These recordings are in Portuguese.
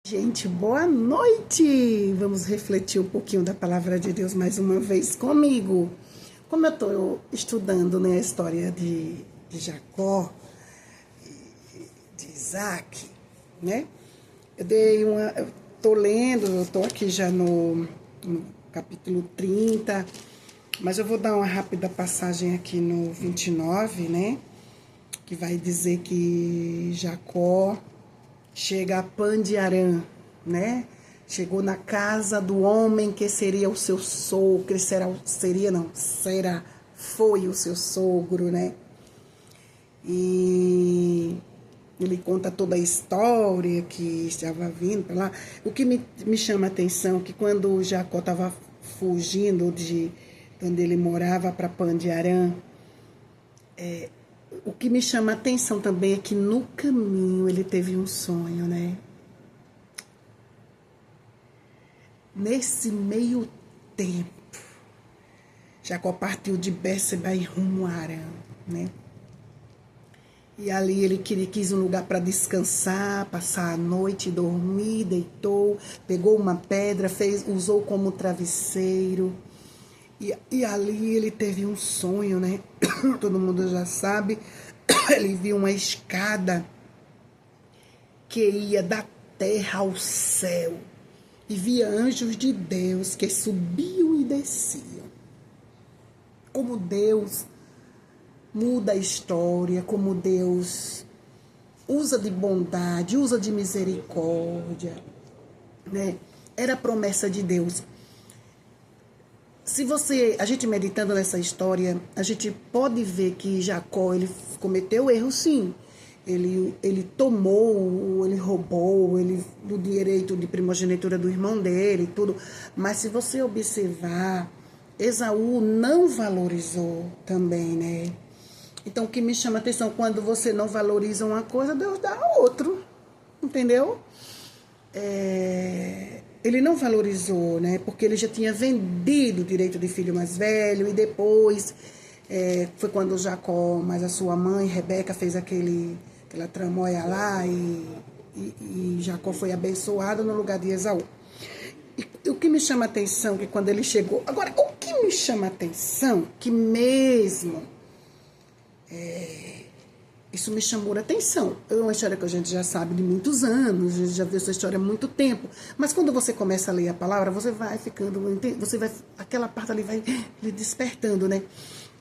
Gente, boa noite! Vamos refletir um pouquinho da palavra de Deus mais uma vez comigo. Como eu estou estudando, né, a história de Jacó, de Isaac, né? Eu estou lendo, eu estou aqui já no capítulo 30, mas eu vou dar uma rápida passagem aqui no 29, né? Que vai dizer que Jacó chega a Pan de Arã, né? Chegou na casa do homem que seria o seu sogro, que foi o seu sogro, né? E ele conta toda a história que estava vindo para lá. O que me chama a atenção é que quando Jacó estava fugindo de onde ele morava para Pan de Arã, o que me chama a atenção também é que no caminho ele teve um sonho, né? Nesse meio tempo, Jacó partiu de Bérseba e rumo a Arã, né? E ali ele quis um lugar para descansar, passar a noite, dormir, deitou, pegou uma pedra, usou como travesseiro. E ali ele teve um sonho, né? Todo mundo já sabe. Ele viu uma escada que ia da terra ao céu. E via anjos de Deus que subiam e desciam. Como Deus muda a história, como Deus usa de bondade, usa de misericórdia, né? Era a promessa de Deus. A gente meditando nessa história, a gente pode ver que Jacó, ele cometeu erro, sim. Ele tomou, ele roubou, do direito de primogenitura do irmão dele, tudo. Mas se você observar, Esaú não valorizou também, né? Então, o que me chama a atenção, quando você não valoriza uma coisa, Deus dá outro, entendeu? Ele não valorizou, né? Porque ele já tinha vendido o direito de filho mais velho, e depois foi quando Jacó, mas a sua mãe, Rebeca, fez aquela tramóia lá, e Jacó foi abençoado no lugar de Esaú. E o que me chama a atenção, que quando ele chegou... Agora, o que me chama a atenção, que mesmo... Isso me chamou a atenção. É uma história que a gente já sabe de muitos anos, a gente já viu essa história há muito tempo. Mas quando você começa a ler a palavra, você vai ficando... aquela parte ali vai lhe despertando, né?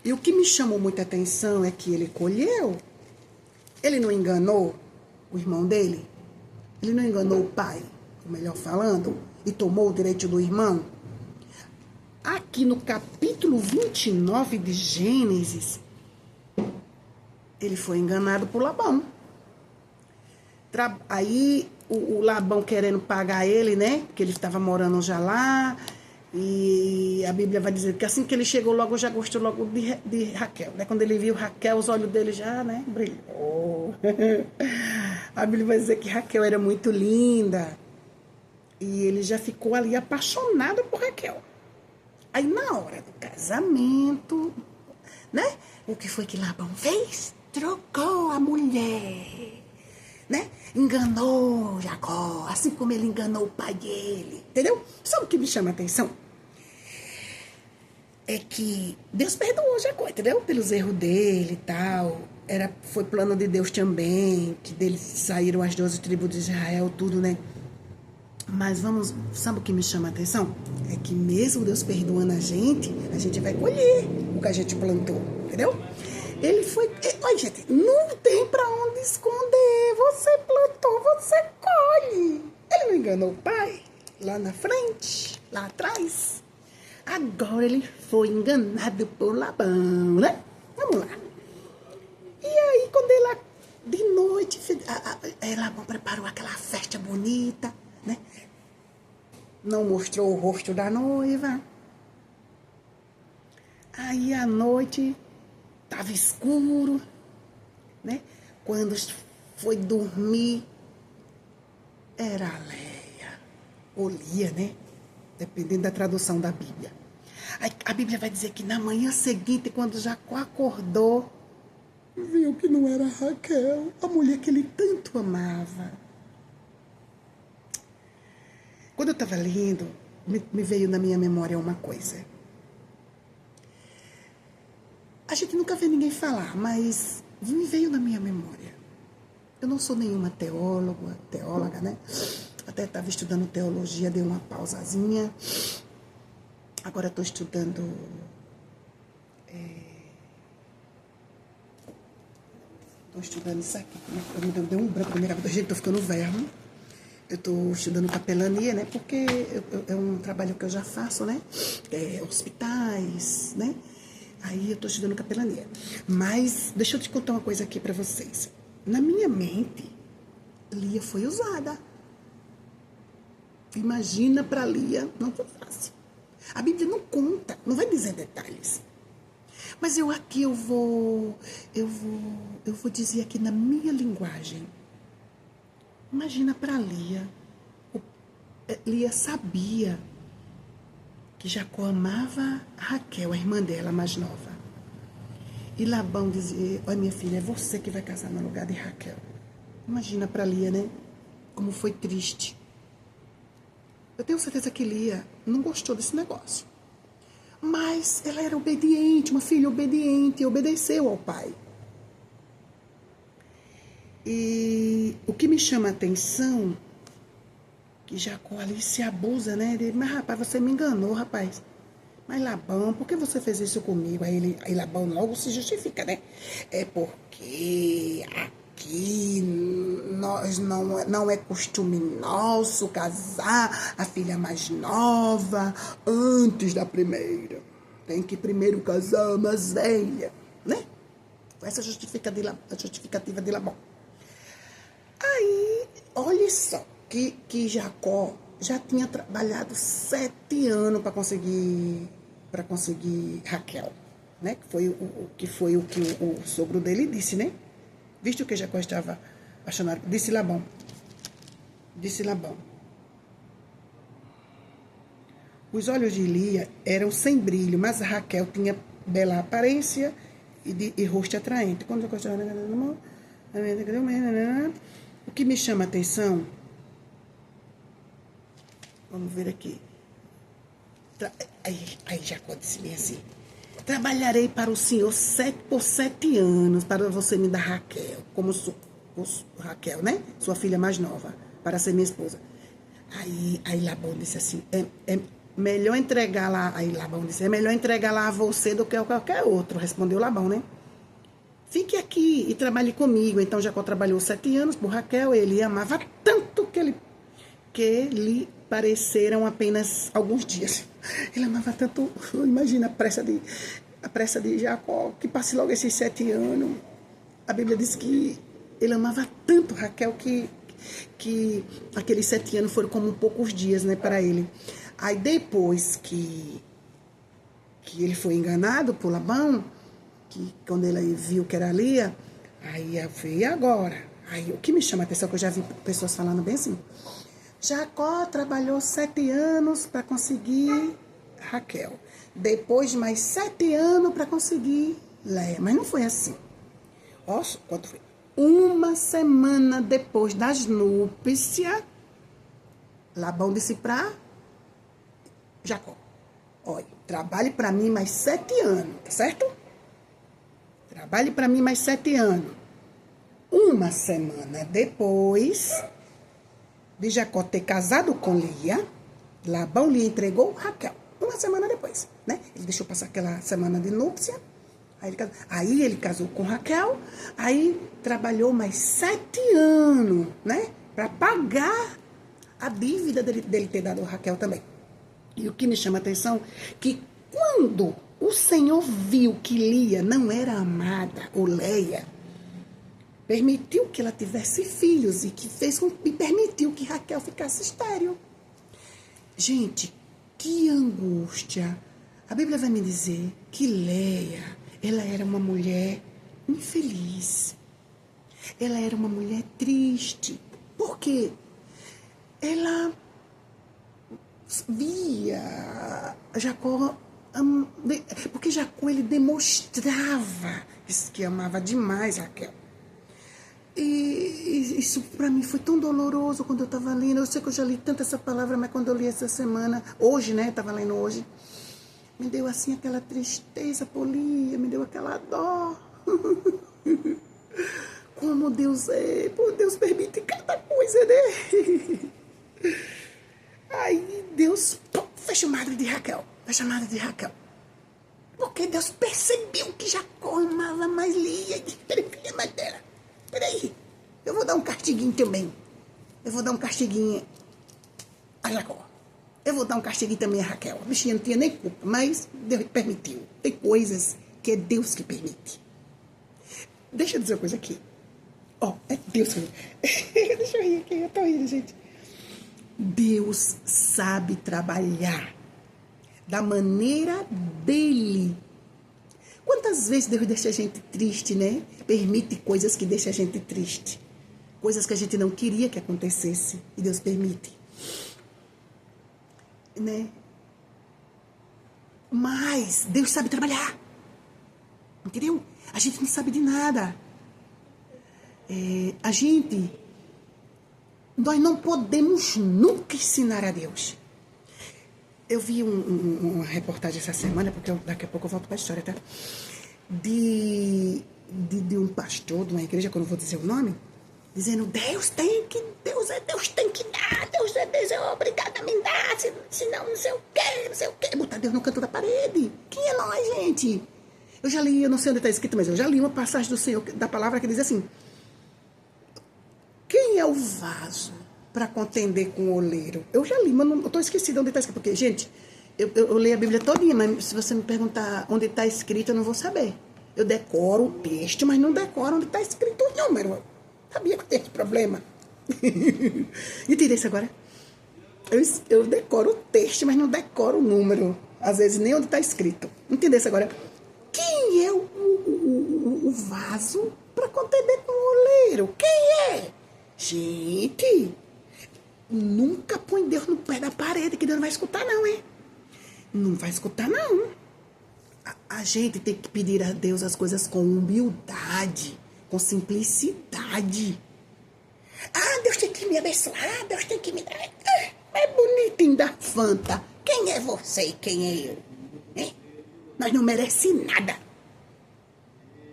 E o que me chamou muita atenção é que ele colheu. Ele não enganou o irmão dele. Ele não enganou o pai, melhor falando, e tomou o direito do irmão. Aqui no capítulo 29 de Gênesis, ele foi enganado por Labão. Aí o Labão querendo pagar ele, né? Porque ele estava morando já lá. E a Bíblia vai dizer que assim que ele chegou, logo já gostou logo de Raquel, né? Quando ele viu Raquel, os olhos dele já, né, brilhou. A Bíblia vai dizer que Raquel era muito linda. E ele já ficou ali apaixonado por Raquel. Aí na hora do casamento, né? O que foi que Labão fez? Trocou a mulher, né? Enganou Jacó, assim como ele enganou o pai dele, entendeu? Sabe o que me chama a atenção? É que Deus perdoou Jacó, entendeu? Pelos erros dele e tal. Foi plano de Deus também, que dele saíram as 12 tribos de Israel, tudo, né? Mas sabe o que me chama a atenção? É que mesmo Deus perdoando a gente vai colher o que a gente plantou, entendeu? Olha, gente, não tem pra onde esconder. Você plantou, você colhe. Ele não enganou o pai lá na frente, lá atrás. Agora ele foi enganado por Labão, né? Vamos lá. E aí, quando ele, de noite, Labão preparou aquela festa bonita, né? Não mostrou o rosto da noiva. Aí, à noite... Estava escuro, né? Quando foi dormir, era a Leia, ou Lia, né? Dependendo da tradução da Bíblia. Aí, a Bíblia vai dizer que na manhã seguinte, quando Jacó acordou, viu que não era Raquel, a mulher que ele tanto amava. Quando eu estava lendo, me veio na minha memória uma coisa. A gente nunca vê ninguém falar, mas me veio na minha memória. Eu não sou nenhuma teóloga, né? Até estava estudando teologia, dei uma pausazinha. Agora estou estudando... Estou estudando isso aqui. Me deu um branco na minha cabeça. Gente, estou ficando velho. Eu estou estudando capelania, né? Porque é um trabalho que eu já faço, né? Hospitais, né? Aí eu estou estudando capelania. Mas deixa eu te contar uma coisa aqui para vocês. Na minha mente, Lia foi usada. Imagina para Lia, não foi fácil. A Bíblia não conta, não vai dizer detalhes. Mas eu vou dizer aqui na minha linguagem. Imagina para Lia. Lia sabia que Jacó amava Raquel, a irmã dela mais nova. E Labão dizia, olha minha filha, é você que vai casar no lugar de Raquel. Imagina para Lia, né? Como foi triste. Eu tenho certeza que Lia não gostou desse negócio. Mas ela era obediente, uma filha obediente, obedeceu ao pai. E o que me chama a atenção, que Jacó ali se abusa, né? Ele, mas rapaz, você me enganou, rapaz. Mas Labão, por que você fez isso comigo? Aí Labão logo se justifica, né? É porque aqui não é costume nosso casar a filha mais nova antes da primeira. Tem que primeiro casar a mais velha, né? Essa é a justificativa de Labão. Aí, olha só, que Jacó já tinha trabalhado 7 anos para conseguir Raquel, né? Que foi o que o sogro dele disse, né? Visto que Jacó estava apaixonado, disse Labão. Os olhos de Lia eram sem brilho, mas Raquel tinha bela aparência e rosto atraente. Quando eu estava... O que me chama a atenção... Vamos ver aqui. Aí Jacó disse assim, trabalharei para o Senhor por 7 anos, para você me dar Raquel, Raquel, né? Sua filha mais nova, para ser minha esposa. Aí Labão disse assim, é melhor entregar lá, aí Labão disse, é melhor entregar lá a você do que a qualquer outro, respondeu Labão, né? Fique aqui e trabalhe comigo. Então Jacó trabalhou 7 anos por Raquel, ele amava tanto que lhe pareceram apenas alguns dias. Ele amava tanto, imagina a pressa de Jacó, que passe logo esses 7 anos. A Bíblia diz que ele amava tanto Raquel que aqueles 7 anos foram como poucos dias, né, para ele. Aí depois que ele foi enganado por Labão, que quando ele viu que era Lia, aí veio agora. Aí o que me chama a atenção, que eu já vi pessoas falando bem assim, Jacó trabalhou 7 anos para conseguir Raquel. Depois mais 7 anos para conseguir Léia. Mas não foi assim. Nossa, quanto foi? 1 semana depois das núpcias, Labão disse para Jacó, olha, trabalhe para mim mais 7 anos, tá certo? Trabalhe para mim mais 7 anos. 1 semana depois de Jacó ter casado com Lia, Labão lhe entregou Raquel. 1 semana depois, né? Ele deixou passar aquela semana de núpcia. Aí ele casou com Raquel. Aí trabalhou mais 7 anos, né? Para pagar a dívida dele ter dado a Raquel também. E o que me chama a atenção, que quando o Senhor viu que Lia não era amada, ou Léia, permitiu que ela tivesse filhos e permitiu que Raquel ficasse estéril. Gente, que angústia. A Bíblia vai me dizer que Léia, ela era uma mulher infeliz. Ela era uma mulher triste. Por quê? Ela via Jacó, porque Jacó ele demonstrava que amava demais Raquel. E isso para mim foi tão doloroso quando eu estava lendo. Eu sei que eu já li tanto essa palavra, mas quando eu li essa semana, hoje, né? Estava lendo hoje. Me deu assim aquela tristeza, Polia, me deu aquela dó. Como Deus é, pô, Deus permite cada coisa, né? Aí Deus, pô, fecha o madre de Raquel, fecha a madre de Raquel. Porque Deus percebeu que Jacó amava mais Lia e disse, peraí, filha mais dela, peraí, eu vou dar um castiguinho também. Eu vou dar um castiguinho a Jacó. Eu vou dar um castiguinho também a Raquel. A bichinha não tinha nem culpa, mas Deus permitiu. Tem coisas que é Deus que permite. Deixa eu dizer uma coisa aqui. Ó, é Deus que... Deixa eu rir aqui, eu tô rindo, gente. Deus sabe trabalhar da maneira dele. Quantas vezes Deus deixa a gente triste, né? Permite coisas que deixam a gente triste. Coisas que a gente não queria que acontecesse. E Deus permite. Né? Mas Deus sabe trabalhar. Entendeu? A gente não sabe de nada. Nós não podemos nunca ensinar a Deus. Eu vi uma reportagem essa semana, porque daqui a pouco eu volto para a história, tá? De um pastor de uma igreja, que eu não vou dizer o nome, dizendo, Deus tem que dar, Deus é obrigado a me dar, senão não sei o quê. Botar Deus no canto da parede. Quem é nós, gente? Eu já li, eu não sei onde está escrito, mas eu já li uma passagem do Senhor, da palavra, que diz assim, quem é o vaso para contender com o oleiro? Eu já li, mas eu estou esquecida onde está escrito. Porque, gente, eu leio a Bíblia todinha, mas se você me perguntar onde está escrito, eu não vou saber. Eu decoro o texto, mas não decoro onde está escrito o número. Sabia que eu tenho esse problema? Entendeu isso agora? Eu decoro o texto, mas não decoro o número. Às vezes nem onde está escrito. Entendeu isso agora? Quem é o vaso para contender com o oleiro? Quem é? Gente, nunca põe Deus no pé da parede, que Deus não vai escutar não, hein? Não vai escutar não. A gente tem que pedir a Deus as coisas com humildade, com simplicidade. Ah, Deus tem que me abençoar, Deus tem que me dar... É bonitinho da Fanta. Quem é você e quem é eu? Hein? Nós não merecemos nada.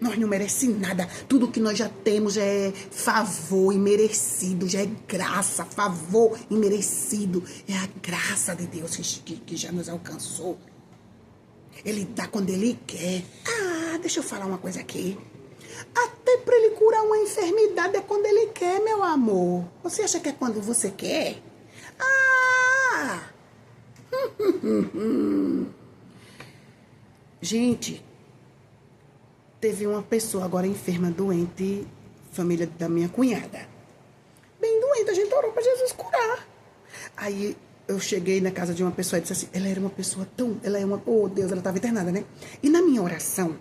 Nós não merecemos nada. Tudo que nós já temos já é favor imerecido, já é graça, favor imerecido. É a graça de Deus que já nos alcançou. Ele dá quando Ele quer. Ah, deixa eu falar uma coisa aqui. Até para Ele curar uma enfermidade é quando Ele quer, meu amor. Você acha que é quando você quer? Ah! Gente, teve uma pessoa agora enferma, doente, família da minha cunhada. Bem doente, a gente orou para Jesus curar. Aí eu cheguei na casa de uma pessoa e disse assim, ela era uma pessoa oh Deus, ela estava internada, né? E na minha oração,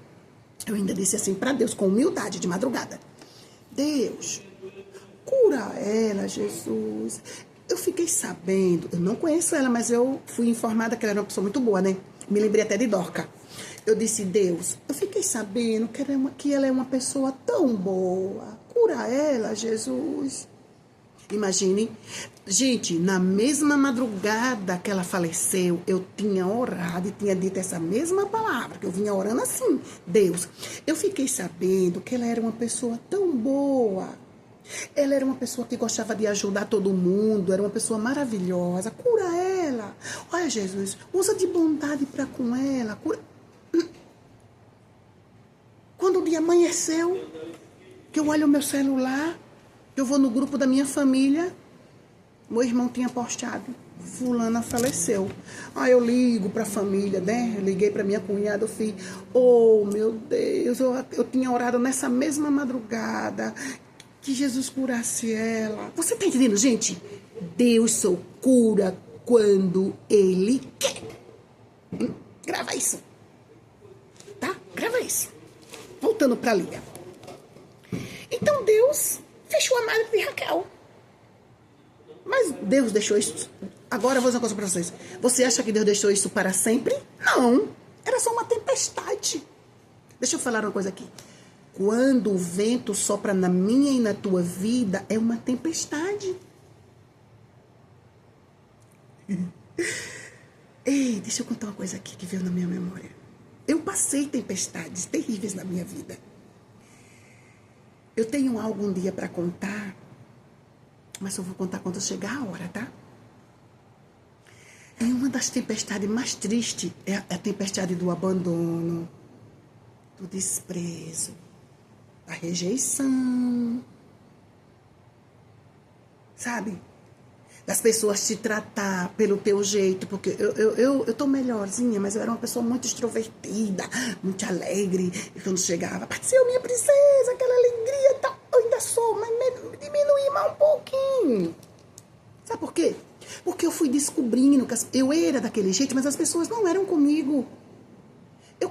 eu ainda disse assim para Deus, com humildade, de madrugada, Deus, cura ela, Jesus. Eu fiquei sabendo, eu não conheço ela, mas eu fui informada que ela era uma pessoa muito boa, né? Me lembrei até de Dorca. Eu disse, Deus, eu fiquei sabendo que ela é uma pessoa tão boa. Cura ela, Jesus. Imagine, gente, na mesma madrugada que ela faleceu, eu tinha orado e tinha dito essa mesma palavra, que eu vinha orando assim, Deus, eu fiquei sabendo que ela era uma pessoa tão boa, ela era uma pessoa que gostava de ajudar todo mundo, era uma pessoa maravilhosa, cura ela, olha Jesus, usa de bondade para com ela, cura. Quando o dia amanheceu, que eu olho o meu celular, eu vou no grupo da minha família, meu irmão tinha postado, fulana faleceu. Aí eu ligo para a família, né? Eu liguei para minha cunhada, eu fiz, oh meu Deus, eu tinha orado nessa mesma madrugada, que Jesus curasse ela. Você tá entendendo, gente? Deus só cura quando Ele quer. Grava isso, tá? Grava isso. Voltando para Lia. Então Deus fechou a madre de Raquel. Mas Deus deixou isso... Agora eu vou dizer uma coisa para vocês. Você acha que Deus deixou isso para sempre? Não. Era só uma tempestade. Deixa eu falar uma coisa aqui. Quando o vento sopra na minha e na tua vida, é uma tempestade. Ei, deixa eu contar uma coisa aqui que veio na minha memória. Eu passei tempestades terríveis na minha vida. Eu tenho algo um dia para contar, mas eu vou contar quando chegar a hora, tá? E uma das tempestades mais tristes é a tempestade do abandono, do desprezo, da rejeição, sabe? Das pessoas te tratar pelo teu jeito, porque eu tô melhorzinha, mas eu era uma pessoa muito extrovertida, muito alegre, e quando chegava, apareceu minha princesa, aquela alegria, tá, eu ainda sou, mas diminuí mais um pouquinho. Sabe por quê? Porque eu fui descobrindo que eu era daquele jeito, mas as pessoas não eram comigo.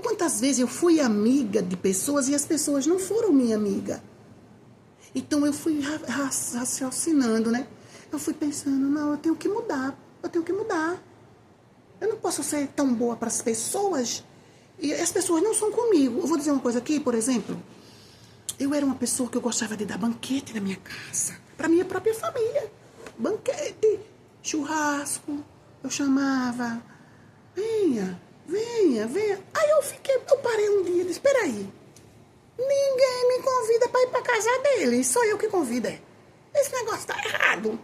Quantas vezes eu fui amiga de pessoas e as pessoas não foram minha amiga. Então eu fui raciocinando, né? Eu fui pensando, não, eu tenho que mudar. Eu não posso ser tão boa para as pessoas e as pessoas não são comigo. Eu vou dizer uma coisa aqui, por exemplo. Eu era uma pessoa que eu gostava de dar banquete na minha casa, para minha própria família. Banquete, churrasco, eu chamava, venha. Aí eu parei um dia e disse, espera aí, ninguém me convida para ir para casa dele, só eu que convido. Esse negócio tá errado.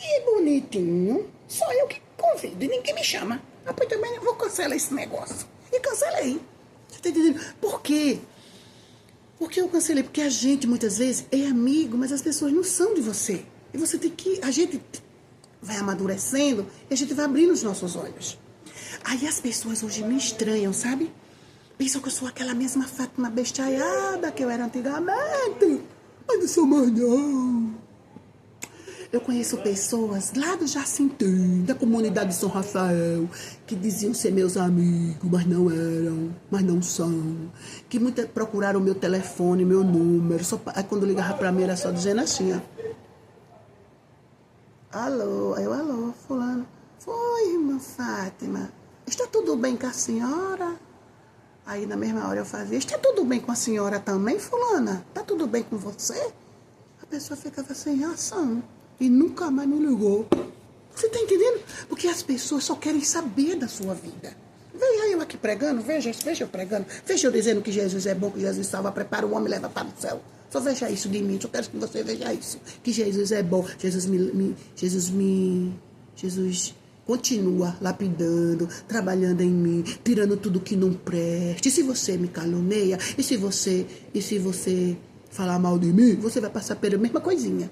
E bonitinho, só eu que convido e ninguém me chama. Pois também eu vou cancelar esse negócio. E cancelei. Você tá entendendo? Por quê? Porque eu cancelei? Porque a gente muitas vezes é amigo, mas as pessoas não são de você. E você tem que... A gente vai amadurecendo e a gente vai abrindo os nossos olhos. Aí as pessoas hoje me estranham, sabe? Pensam que eu sou aquela mesma Fátima bestalhada que eu era antigamente. Mas não sou mais não. Eu conheço pessoas lá do Jacintim, da comunidade de São Rafael, que diziam ser meus amigos, mas não eram, mas não são. Que muitas procuraram meu telefone, meu número. Aí quando ligava pra mim era só dizendo assim, ó. Alô, alô, fulano. Foi, irmã Fátima. Está tudo bem com a senhora? Aí na mesma hora eu fazia, está tudo bem com a senhora também, fulana? Está tudo bem com você? A pessoa ficava sem reação e nunca mais me ligou. Você está entendendo? Porque as pessoas só querem saber da sua vida. Veja eu aqui pregando, veja eu pregando. Veja eu dizendo que Jesus é bom, que Jesus salva, prepara o homem e leva para o céu. Só veja isso de mim, só quero que você veja isso. Que Jesus é bom, Jesus continua lapidando, trabalhando em mim, tirando tudo que não preste. E se você me caluniia, e se você falar mal de mim, você vai passar pela mesma coisinha.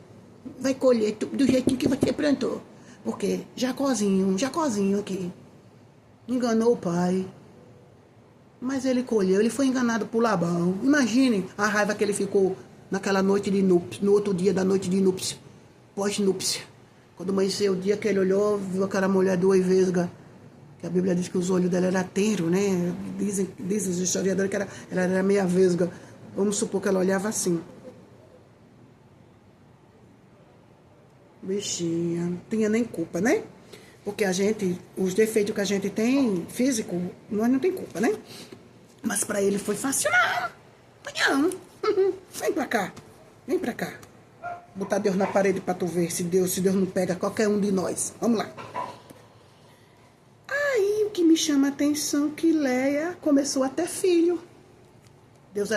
Vai colher do jeitinho que você plantou. Porque Jacozinho aqui, enganou o pai. Mas ele colheu, ele foi enganado por Labão. Imagine a raiva que ele ficou naquela noite de núpcia, no outro dia da noite de núpcia, pós-núpcia. Quando amanheceu o dia que ele olhou, viu aquela mulher duas vesgas, que a Bíblia diz que os olhos dela eram teiro, né? Dizem os historiadores que ela era meia vesga. Vamos supor que ela olhava assim. Bichinha, não tinha nem culpa, né? Porque a gente, os defeitos que a gente tem, físico, nós não tem culpa, né? Mas pra ele foi fácil, não. Vem pra cá. Botar Deus na parede pra tu ver se Deus não pega qualquer um de nós. Vamos lá. Aí o que me chama a atenção é que Leia começou a ter filho. Deus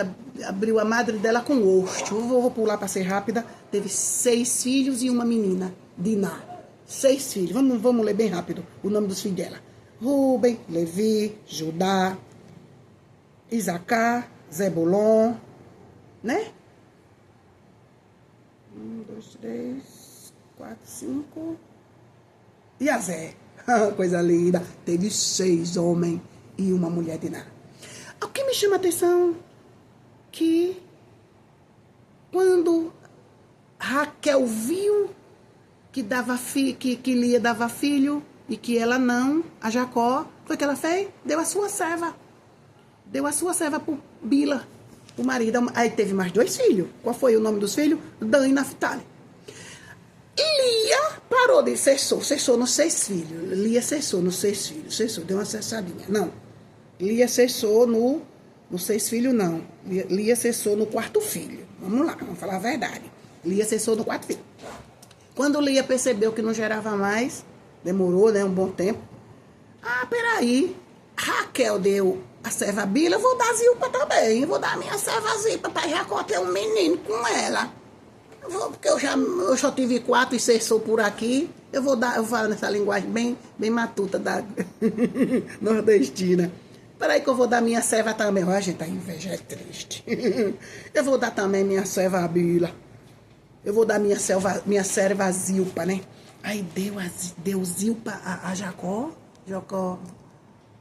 abriu a madre dela com osto. Vou pular pra ser rápida. Teve 6 filhos e uma menina, Diná. 6 filhos. Vamos ler bem rápido o nome dos filhos dela. Rúben, Levi, Judá, Isacar, Zebulon, né? 1, 2, 3, 4, 5. E a Zé. Coisa linda. Teve 6 homens e uma mulher de Ná. O que me chama a atenção que quando Raquel viu que Lia dava filho e que ela não, a Jacó, foi o que ela fez? Deu a sua serva pro Bila, o marido. Aí teve mais 2 filhos. Qual foi o nome dos filhos? Dan e Naftali. Lia parou de cessou nos 6 filhos. Lia cessou nos 6 filhos. Deu uma cessadinha. Não. Lia cessou no Nos 6 filhos, não. Lia cessou no 4º filho. Vamos lá, vamos falar a verdade. Lia cessou no 4º filho. Quando Lia percebeu que não gerava mais, demorou, né, um bom tempo. Ah, peraí. Raquel deu a serva Bila, eu vou dar Zilpa também. Eu vou dar a minha serva Zilpa para Jacó ter um menino com ela. Porque eu já tive 4 e cessou por aqui. Eu falo nessa linguagem bem matuta da nordestina. Peraí que eu vou dar minha serva também. Ó, gente, a inveja é triste. Eu vou dar também minha serva Bila. Eu vou dar minha serva Zilpa, né? Aí deu Zilpa a Jacó. Jacó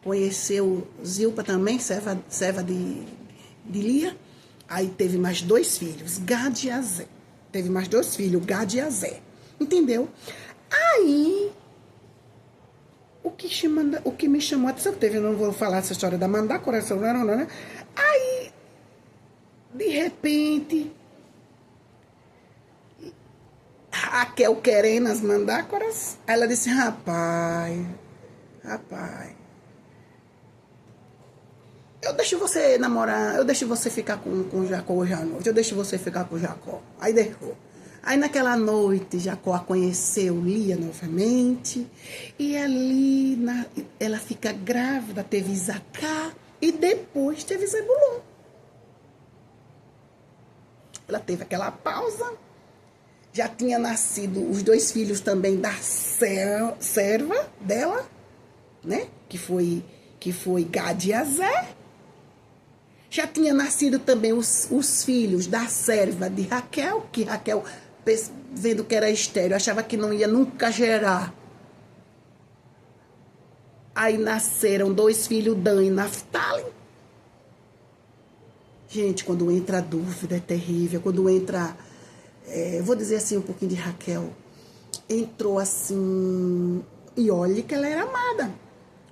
conheceu Zilpa também, serva de Lia. Aí teve mais 2 filhos, Gad e Azé. Teve mais 2 filhos, Gad e Azé. Entendeu? Aí, o que me chamou a atenção, eu não vou falar essa história da mandácora, não, né? Aí, de repente, Raquel querendo as mandácoras, ela disse, rapaz, eu deixo você namorar, eu deixo você ficar com Jacó hoje à noite, eu deixo você ficar com Jacó. Aí deixou. Aí naquela noite, Jacó a conheceu Lia novamente, e ali ela fica grávida, teve Isacar, e depois teve Zebulon. Ela teve aquela pausa, já tinha nascido os 2 filhos também da serva dela, né? Que foi Gad e Azé. Já tinha nascido também os filhos da serva de Raquel, que Raquel, vendo que era estéril, achava que não ia nunca gerar. Aí nasceram 2 filhos, Dan e Naftali. Gente, quando entra a dúvida é terrível. Quando entra, vou dizer assim um pouquinho de Raquel. Entrou assim, e olhe que ela era amada.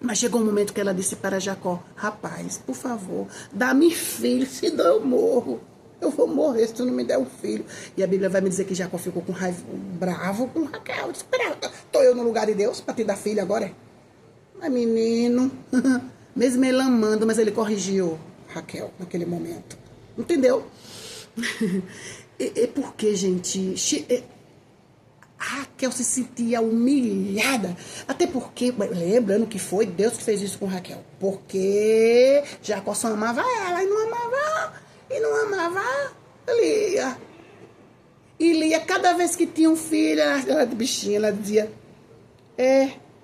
Mas chegou um momento que ela disse para Jacó, rapaz, por favor, dá-me filho, senão eu morro. Eu vou morrer se tu não me der um filho. E a Bíblia vai me dizer que Jacó ficou com raiva, bravo com Raquel. Eu disse, espera, tô eu no lugar de Deus para te dar filho agora? Mas menino, mesmo ele amando, mas ele corrigiu Raquel naquele momento. Entendeu? Porque, gente, Raquel se sentia humilhada. Até porque, lembrando que foi Deus que fez isso com Raquel. Porque Jacó só amava ela e não amava Lia. E Lia, cada vez que tinha um filho, ela bichinha, ela dizia,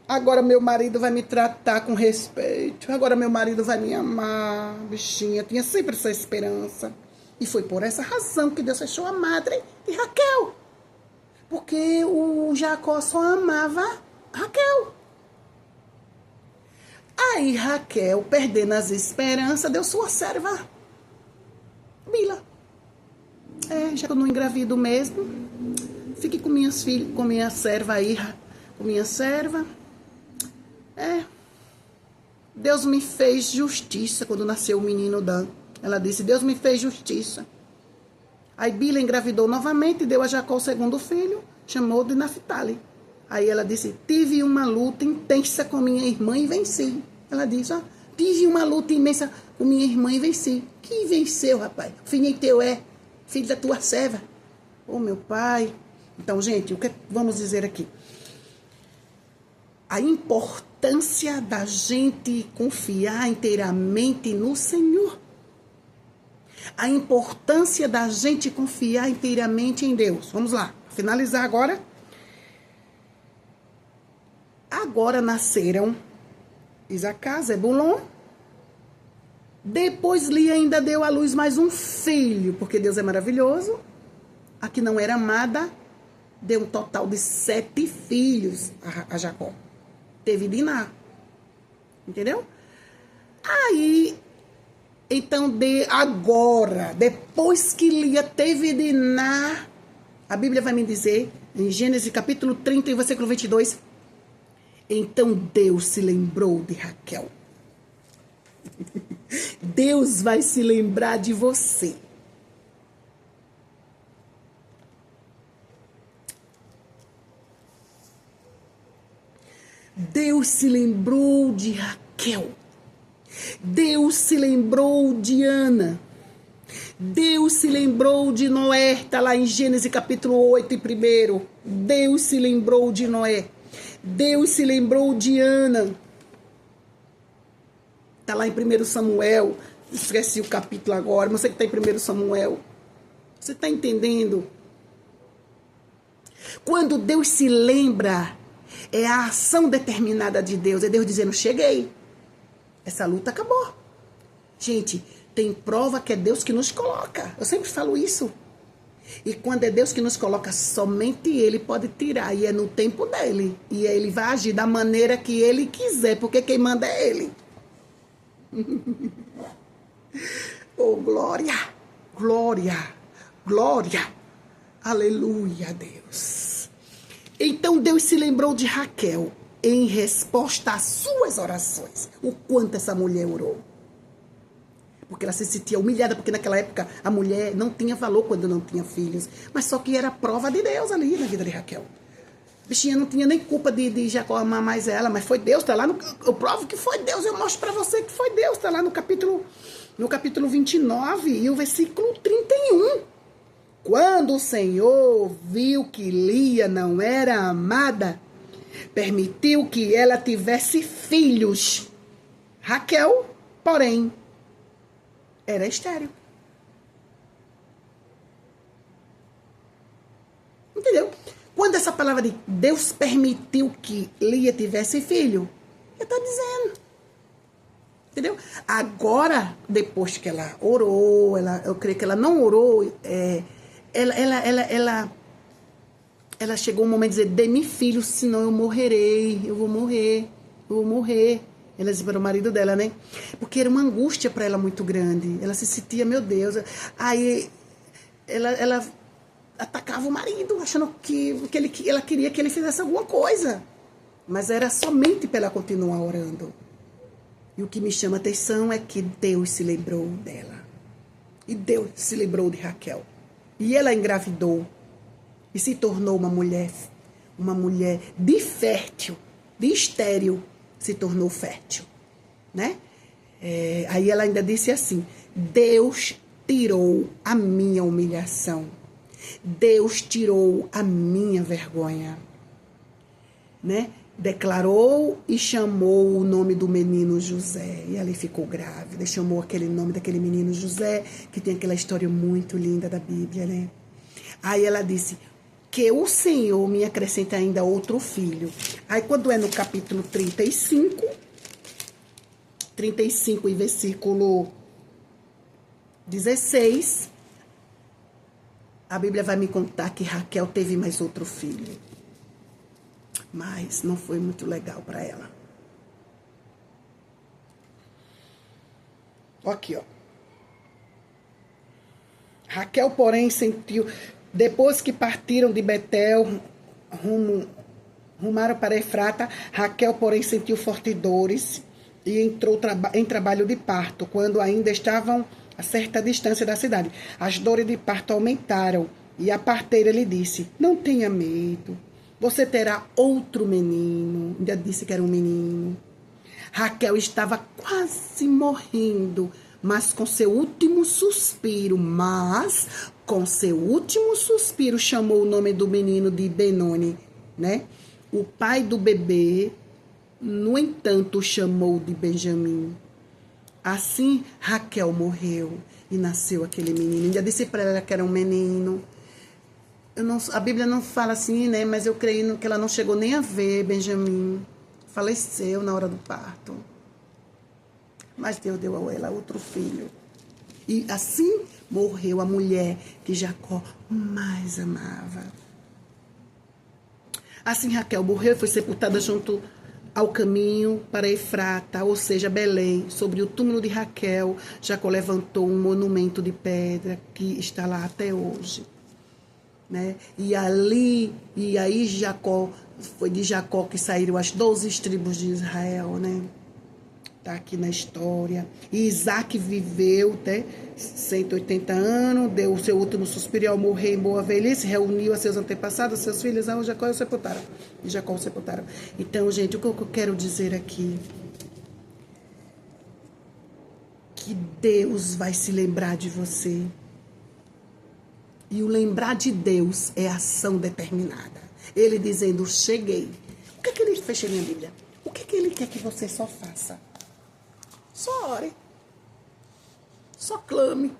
agora meu marido vai me tratar com respeito. Agora meu marido vai me amar, bichinha. Tinha sempre essa esperança. E foi por essa razão que Deus fechou a madre de Raquel. Porque o Jacó só amava Raquel. Aí Raquel, perdendo as esperanças, deu sua serva Bila. Já que eu não engravido mesmo, fique com minhas filhas, com minha serva aí, com minha serva. Deus me fez justiça quando nasceu o menino Dan. Ela disse, Deus me fez justiça. Aí Bila engravidou novamente e deu a Jacó o 2º filho, chamou de Naftali. Aí ela disse, tive uma luta intensa com minha irmã e venci. Ela disse, tive uma luta imensa com minha irmã e venci. Quem venceu, rapaz? O filho teu filho da tua serva. Ô, meu pai. Então, gente, o que vamos dizer aqui? A importância da gente confiar inteiramente no Senhor. A importância da gente confiar inteiramente em Deus. Vamos lá, finalizar agora. Agora nasceram Isacar, Zebulon. Depois Lia ainda deu à luz mais um filho, porque Deus é maravilhoso. A que não era amada, deu um total de 7 filhos a Jacó. Teve Diná. Entendeu? Aí... Então, agora, depois que Lia teve Diná, a Bíblia vai me dizer, em Gênesis capítulo 30, versículo 22, então Deus se lembrou de Raquel. Deus vai se lembrar de você. Deus se lembrou de Raquel. Deus se lembrou de Ana. Deus se lembrou de Noé. Está lá em Gênesis capítulo 8 e 1. Deus se lembrou de Noé. Deus se lembrou de Ana. Está lá em 1 Samuel. Esqueci o capítulo agora, mas você que está em 1 Samuel. Você está entendendo? Quando Deus se lembra, é a ação determinada de Deus. É Deus dizendo, cheguei. Essa luta acabou. Gente, tem prova que é Deus que nos coloca. Eu sempre falo isso. E quando é Deus que nos coloca, somente Ele pode tirar. E é no tempo dele. E Ele vai agir da maneira que Ele quiser. Porque quem manda é Ele. Oh, glória, glória, glória. Aleluia, Deus. Então Deus se lembrou de Raquel em resposta às suas orações. O quanto essa mulher orou. Porque ela se sentia humilhada, porque naquela época a mulher não tinha valor quando não tinha filhos. Mas só que era prova de Deus ali na vida de Raquel. A bichinha não tinha nem culpa de Jacó amar mais ela, mas foi Deus, tá lá no... Eu provo que foi Deus, eu mostro pra você que foi Deus, tá lá no capítulo 29 e o versículo 31. Quando o Senhor viu que Lia não era amada, permitiu que ela tivesse filhos. Raquel, porém, era estéril. Entendeu? Quando essa palavra de Deus permitiu que Lia tivesse filho, ele está dizendo. Entendeu? Agora, depois que ela orou, eu creio que ela não orou, ela chegou um momento de dizer, dê-me filho, senão eu morrerei, eu vou morrer. Ela disse para o marido dela, né? Porque era uma angústia para ela muito grande. Ela se sentia, meu Deus. Aí ela atacava o marido, achando que ela queria que ele fizesse alguma coisa. Mas era somente para ela continuar orando. E o que me chama a atenção é que Deus se lembrou dela. E Deus se lembrou de Raquel. E ela engravidou. E se tornou uma mulher de fértil, de estéril, se tornou fértil. Né? Aí ela ainda disse assim, Deus tirou a minha humilhação. Deus tirou a minha vergonha, né? Declarou e chamou o nome do menino José. E ela ficou grávida e chamou aquele nome daquele menino José, que tem aquela história muito linda da Bíblia, né? Aí ela disse, que o Senhor me acrescenta ainda outro filho. Aí quando é no capítulo 35 e versículo 16... a Bíblia vai me contar que Raquel teve mais outro filho. Mas não foi muito legal para ela. Aqui, ó. Raquel, porém, sentiu... Depois que partiram de Betel, rumaram para Efrata, Raquel, porém, sentiu fortes dores e entrou em trabalho de parto, quando ainda estavam a certa distância da cidade. As dores de parto aumentaram e a parteira lhe disse, não tenha medo, você terá outro menino. Ainda disse que era um menino. Raquel estava quase morrendo, mas com seu último suspiro, chamou o nome do menino de Benoni, né? O pai do bebê, no entanto, o chamou de Benjamim. Assim, Raquel morreu e nasceu aquele menino. Ainda disse para ela que era um menino. A Bíblia não fala assim, né? Mas eu creio que ela não chegou nem a ver Benjamim. Faleceu na hora do parto. Mas Deus deu a ela outro filho. E assim morreu a mulher que Jacó mais amava. Assim Raquel morreu e foi sepultada junto ao caminho para Efrata, ou seja, Belém. Sobre o túmulo de Raquel, Jacó levantou um monumento de pedra que está lá até hoje. Né? E aí Jacó, foi de Jacó que saíram as 12 tribos de Israel, né? Tá aqui na história. E Isaac viveu até 180 anos, deu o seu último suspiro ao morrer em boa velhice, reuniu a seus antepassados, seus filhos, Jacó e o sepultaram. E Jacó o sepultaram. Então, gente, o que eu quero dizer aqui? Deus vai se lembrar de você. E o lembrar de Deus é ação determinada. Ele dizendo, cheguei. O que é que ele fecha minha Bíblia? O que é que ele quer que você só faça? Só ore. Só clame.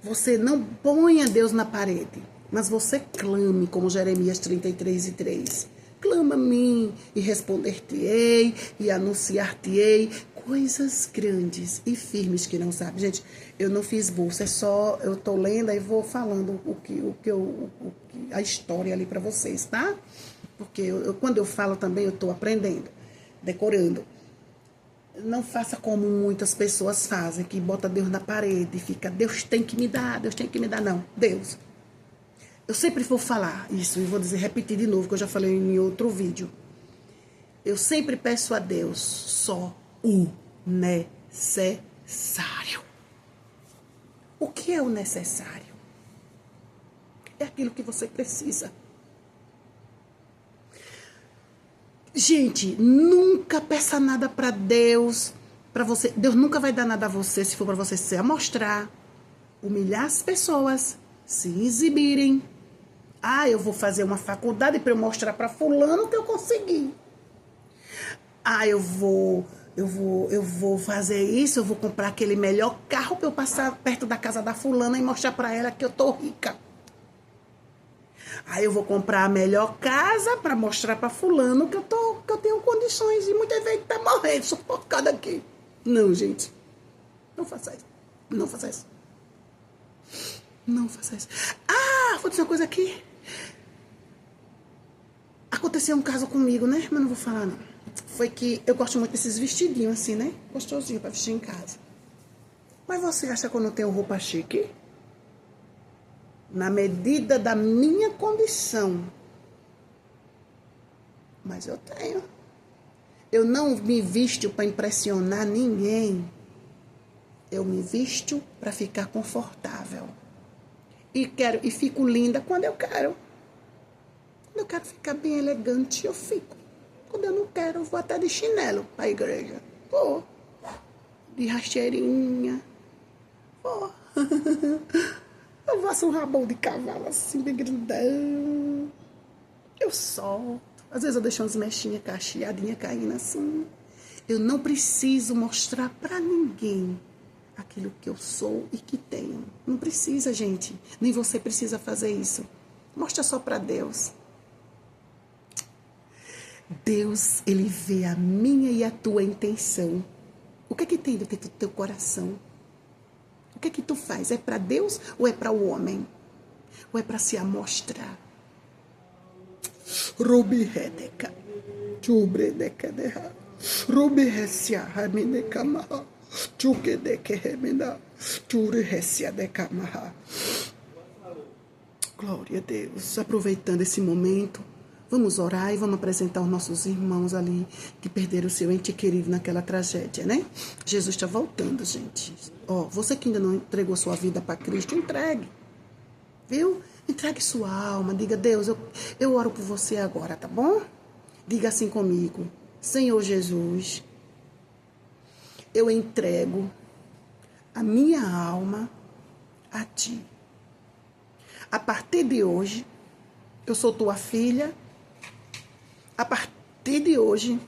Você não ponha Deus na parede, mas você clame, como Jeremias 33:3. Clama a mim e responder-te-ei e anunciar-te-ei coisas grandes e firmes que não sabe. Gente, eu não fiz bolsa, é só eu tô lendo e vou falando a história ali para vocês, tá? Porque quando eu falo também eu tô aprendendo, decorando. Não faça como muitas pessoas fazem, que bota Deus na parede e fica, Deus tem que me dar, Deus tem que me dar. Não, Deus. Eu sempre vou falar isso e vou repetir de novo, que eu já falei em outro vídeo. Eu sempre peço a Deus só o necessário. O que é o necessário? É aquilo que você precisa. Gente, nunca peça nada para Deus, para você. Deus nunca vai dar nada a você se for para você se amostrar, humilhar as pessoas, se exibirem. Ah, eu vou fazer uma faculdade para eu mostrar para fulano que eu consegui. Ah, eu vou fazer isso, eu vou comprar aquele melhor carro para eu passar perto da casa da fulana e mostrar para ela que eu tô rica. Aí eu vou comprar a melhor casa para mostrar para fulano que eu tenho condições e muitas vezes tá morrendo sufocado aqui. Não, gente. Não faça isso. Não faça isso. Não faça isso. Ah, vou dizer uma coisa aqui. Aconteceu um caso comigo, né? Mas não vou falar, não. Foi que eu gosto muito desses vestidinhos assim, né? Gostosinho para vestir em casa. Mas você acha que eu não tenho roupa chique? Na medida da minha condição. Mas eu tenho. Eu não me visto para impressionar ninguém. Eu me visto para ficar confortável. E fico linda quando eu quero. Quando eu quero ficar bem elegante, eu fico. Quando eu não quero, eu vou até de chinelo para a igreja. Vou. De rasteirinha. Vou. Eu faço um rabão de cavalo assim, bem grandão. Eu solto. Às vezes eu deixo umas mechinhas cacheadinhas caindo assim. Eu não preciso mostrar pra ninguém aquilo que eu sou e que tenho. Não precisa, gente. Nem você precisa fazer isso. Mostra só pra Deus. Deus, Ele vê a minha e a tua intenção. O que é que tem dentro do teu coração? O que é que tu faz? É para Deus ou é para o homem? Ou é para se amostrar? Rubi redeka, chubre deka deha, rubi resia hamine maha, chuke deke remina, chure resia deka maha. Glória a Deus. Aproveitando esse momento, vamos orar e vamos apresentar os nossos irmãos ali que perderam o seu ente querido naquela tragédia, né? Jesus está voltando, gente. Ó, você que ainda não entregou sua vida para Cristo, entregue. Viu? Entregue sua alma. Diga, Deus, eu oro por você agora, tá bom? Diga assim comigo. Senhor Jesus, eu entrego a minha alma a Ti. A partir de hoje, eu sou tua filha. A partir de hoje,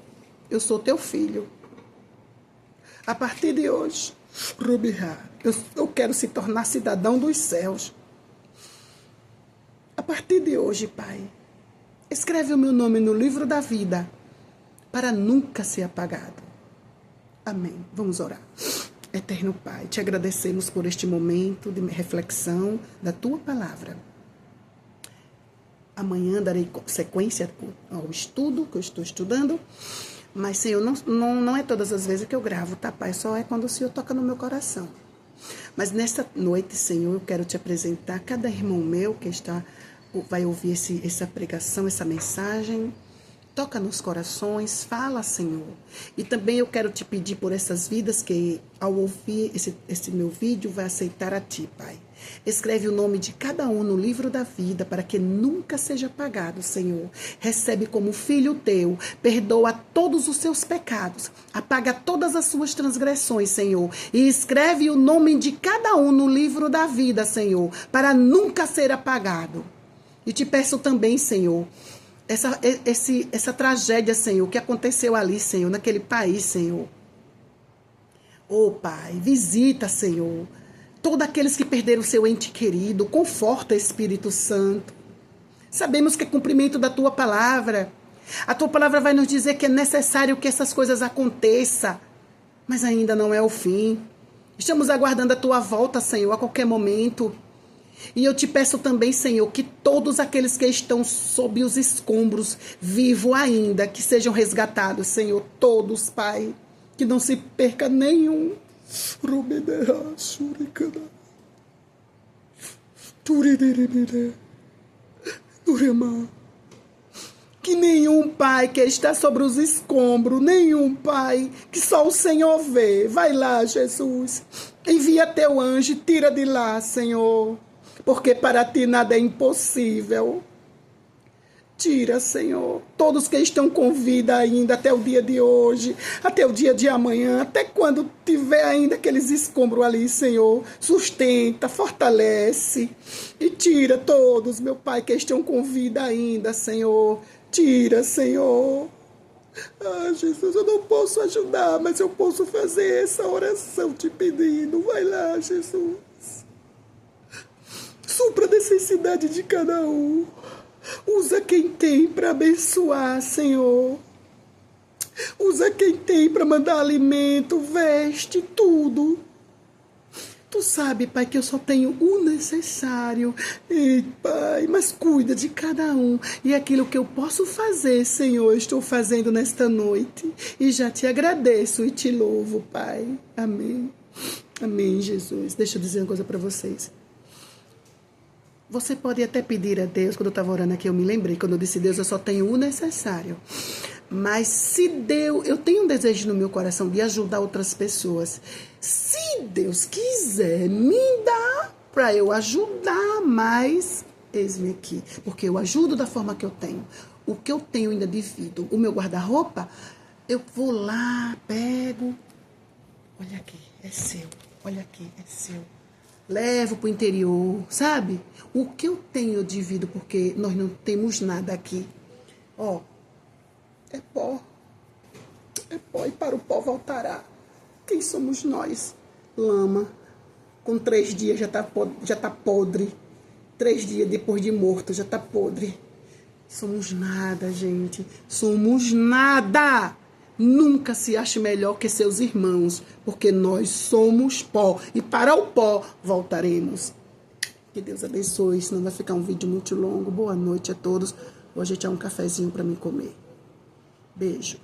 eu sou teu filho. A partir de hoje, Rubihá, eu quero se tornar cidadão dos céus. A partir de hoje, Pai, escreve o meu nome no livro da vida para nunca ser apagado. Amém. Vamos orar. Eterno Pai, te agradecemos por este momento de reflexão da tua palavra. Amanhã darei sequência ao estudo que eu estou estudando. Mas, Senhor, não é todas as vezes que eu gravo, tá, Pai? Só é quando o Senhor toca no meu coração. Mas nesta noite, Senhor, eu quero te apresentar cada irmão meu que vai ouvir essa pregação, essa mensagem. Toca nos corações, fala, Senhor. E também eu quero te pedir por essas vidas que, ao ouvir esse meu vídeo, vai aceitar a Ti, Pai. Escreve o nome de cada um no livro da vida para que nunca seja apagado, Senhor. Recebe como filho teu, perdoa todos os seus pecados, apaga todas as suas transgressões, Senhor. E escreve o nome de cada um no livro da vida, Senhor, para nunca ser apagado. E te peço também, Senhor, essa tragédia, Senhor, que aconteceu ali, Senhor, naquele país, Senhor. Oh, Pai, visita, Senhor, todos aqueles que perderam seu ente querido, conforta, Espírito Santo. Sabemos que é cumprimento da Tua palavra. A Tua palavra vai nos dizer que é necessário que essas coisas aconteçam, mas ainda não é o fim. Estamos aguardando a Tua volta, Senhor, a qualquer momento. E eu te peço também, Senhor, que todos aqueles que estão sob os escombros, vivos ainda, que sejam resgatados, Senhor, todos, Pai, que não se perca nenhum. Que nenhum, Pai, que está sobre os escombros, nenhum, Pai, que só o Senhor vê. Vai lá, Jesus, envia teu anjo, tira de lá, Senhor. Porque para ti nada é impossível. Tira, Senhor, todos que estão com vida ainda até o dia de hoje, até o dia de amanhã, até quando tiver ainda aqueles escombros ali, Senhor, sustenta, fortalece e tira todos, meu Pai, que estão com vida ainda, Senhor. Tira, Senhor. Ah, Jesus, eu não posso ajudar, mas eu posso fazer essa oração te pedindo. Vai lá, Jesus. Supra a necessidade de cada um. Usa quem tem para abençoar, Senhor. Usa quem tem para mandar alimento, veste, tudo. Tu sabe, Pai, que eu só tenho o necessário. Ei, Pai, mas cuida de cada um. E aquilo que eu posso fazer, Senhor, eu estou fazendo nesta noite. E já te agradeço e te louvo, Pai. Amém. Amém, Jesus. Deixa eu dizer uma coisa para vocês. Você pode até pedir a Deus, quando eu estava orando aqui, eu me lembrei, quando eu disse, Deus, eu só tenho o necessário. Mas se Deus, eu tenho um desejo no meu coração de ajudar outras pessoas. Se Deus quiser me dar para eu ajudar mais, eis-me aqui. Porque eu ajudo da forma que eu tenho. O que eu tenho ainda divido, o meu guarda-roupa, eu vou lá, pego. Olha aqui, é seu. Olha aqui, é seu. Levo para o interior, sabe? O que eu tenho eu divido, porque nós não temos nada aqui. Ó, é pó. É pó e para o pó voltará. Quem somos nós? Lama. Com 3 dias já tá podre. 3 dias depois de morto já tá podre. Somos nada, gente. Somos nada. Nunca se ache melhor que seus irmãos, porque nós somos pó. E para o pó voltaremos. Que Deus abençoe, senão vai ficar um vídeo muito longo. Boa noite a todos. Hoje é um cafezinho para mim comer. Beijo.